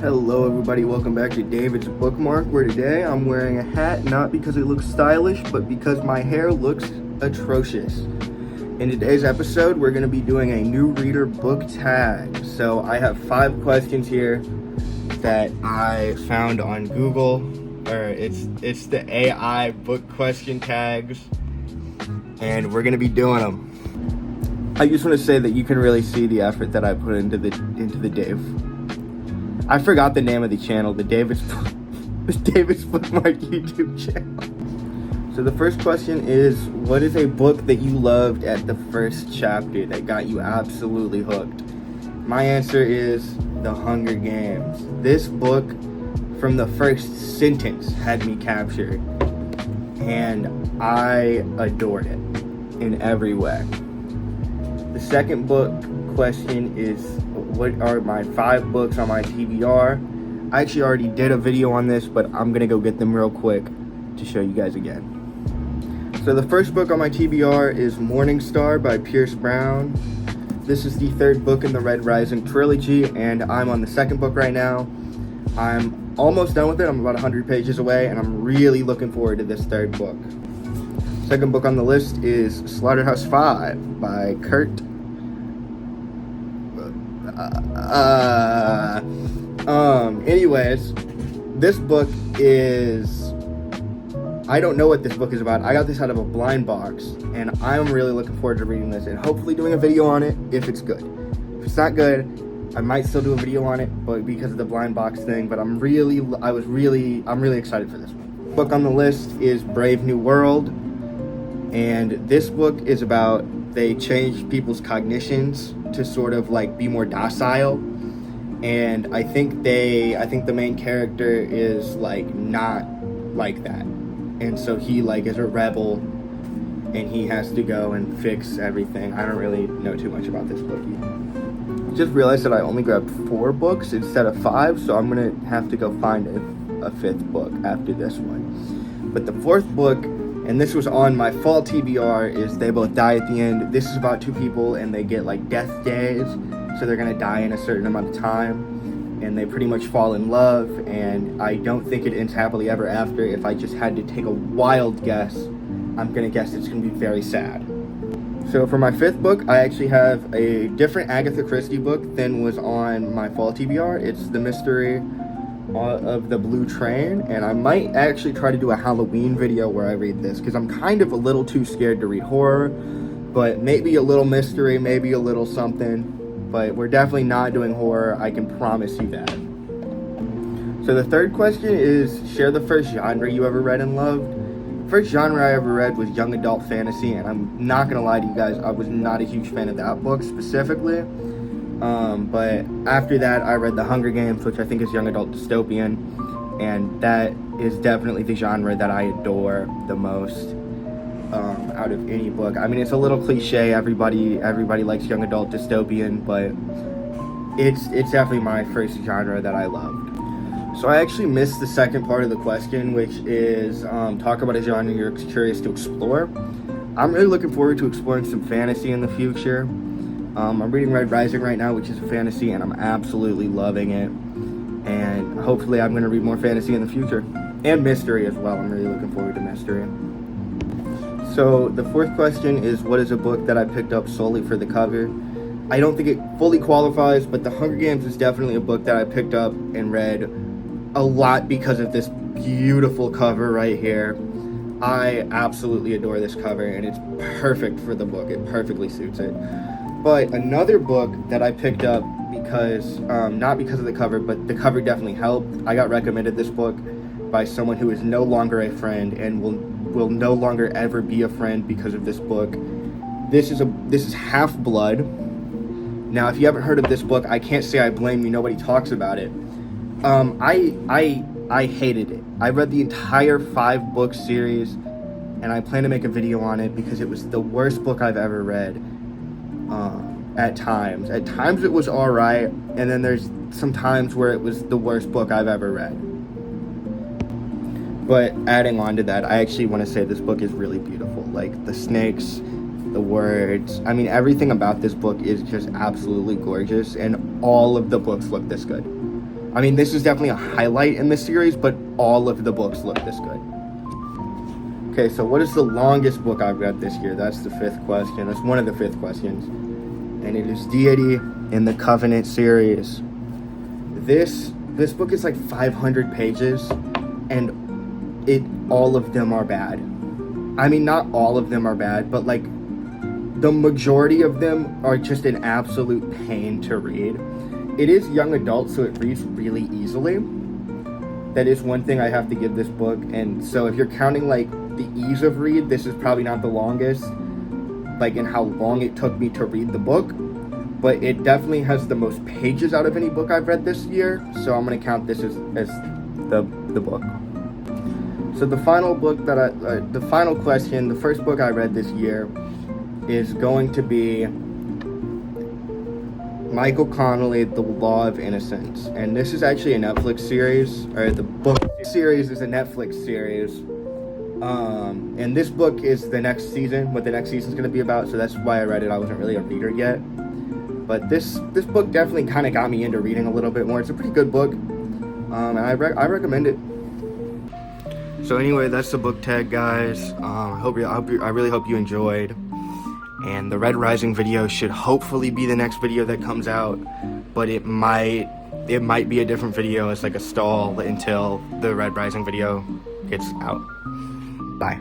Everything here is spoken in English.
Hello everybody, welcome back to David's Bookmark, where today I'm wearing a hat not because it looks stylish, but because my hair looks atrocious. In today's episode, we're going to be doing a new reader book tag. So I have 5 questions here that I found on Google, or it's the AI book question tags, and we're going to be doing them. I just want to say that you can really see the effort that I put into the Dave. I forgot the name of the channel, the David's Bookmark YouTube channel. So the first question is, what is a book that you loved at the first chapter that got you absolutely hooked? My answer is The Hunger Games. This book, from the first sentence, had me captured, and I adored it in every way. The second book question is, what are my 5 books on my TBR? I actually already did a video on this, but I'm gonna go get them real quick to show you guys again. So the first book on my TBR is Morning Star by Pierce Brown. This is the 3rd book in the Red Rising trilogy, and I'm on the 2nd book right now. I'm almost done with it. I'm about 100 pages away, and I'm really looking forward to this 3rd book. Second book on the list is Slaughterhouse-Five by Kurt. Anyways, this book is, I don't know what this book is about. I got this out of a blind box, and I'm really looking forward to reading this and hopefully doing a video on it if it's good. If it's not good, I might still do a video on it, but because of the blind box thing. But I'm really excited for this one. Book on the list is Brave New World, and this book is about, they change people's cognitions to sort of like be more docile, and I think the main character is like not like that, and so he like is a rebel, and he has to go and fix everything. I don't really know too much about this book yet. Just realized that I only grabbed 4 books instead of 5, so I'm gonna have to go find a 5th book after this one. But the 4th book, and this was on my fall TBR, is They Both Die at the End. This is about 2 people, and they get like death days, so they're gonna die in a certain amount of time, and they pretty much fall in love, and I don't think it ends happily ever after. If I just had to take a wild guess, I'm gonna guess it's gonna be very sad. So for my 5th book, I actually have a different Agatha Christie book than was on my fall TBR. It's The Mystery of the Blue Train, and I might actually try to do a Halloween video where I read this, because I'm kind of a little too scared to read horror, but maybe a little mystery, maybe a little something, but we're definitely not doing horror, I can promise you that. So the 3rd question is, share the first genre you ever read and loved. First genre I ever read was young adult fantasy, and I'm not gonna lie to you guys, I was not a huge fan of that book specifically. But after that, I read The Hunger Games, which I think is young adult dystopian, and that is definitely the genre that I adore the most out of any book. I mean, it's a little cliche. Everybody likes young adult dystopian, but it's definitely my first genre that I loved. So I actually missed the second part of the question, which is talk about a genre you're curious to explore. I'm really looking forward to exploring some fantasy in the future. I'm reading Red Rising right now, which is a fantasy, and I'm absolutely loving it. And hopefully I'm going to read more fantasy in the future. And mystery as well. I'm really looking forward to mystery. So the 4th question is, what is a book that I picked up solely for the cover? I don't think it fully qualifies, but The Hunger Games is definitely a book that I picked up and read a lot because of this beautiful cover right here. I absolutely adore this cover, and it's perfect for the book. It perfectly suits it. But another book that I picked up because, not because of the cover, but the cover definitely helped. I got recommended this book by someone who is no longer a friend and will no longer ever be a friend because of this book. This is Half-Blood. Now, if you haven't heard of this book, I can't say I blame you. Nobody talks about it. I hated it. I read the entire 5-book series, and I plan to make a video on it because it was the worst book I've ever read. At times it was alright, and then there's some times where it was the worst book I've ever read. But adding on to that, I actually want to say this book is really beautiful. Like the snakes, the words, I mean, everything about this book is just absolutely gorgeous, and all of the books look this good. I mean, this is definitely a highlight in this series, but all of the books look this good. Okay, so what is the longest book I've read this year? That's the fifth question. That's one of the fifth questions. And it is Deity in the Covenant series. This book is like 500 pages, and all of them are bad. I mean, not all of them are bad, but like the majority of them are just an absolute pain to read. It is young adult, so it reads really easily. That is one thing I have to give this book. And so if you're counting like the ease of read, this is probably not the longest, like in how long it took me to read the book, but it definitely has the most pages out of any book I've read this year. So I'm gonna count this as the book. So the final book that the final question, the first book I read this year is going to be Michael Connelly, The Law of Innocence. And this is actually a Netflix series, or the book series is a Netflix series. And this book is the next season, what the next season is going to be about, so that's why I read it. I wasn't really a reader yet. But this book definitely kind of got me into reading a little bit more. It's a pretty good book, and I recommend it. So anyway, that's the book tag, guys. I really hope you enjoyed. And the Red Rising video should hopefully be the next video that comes out, but it might be a different video. It's like a stall until the Red Rising video gets out. Bye.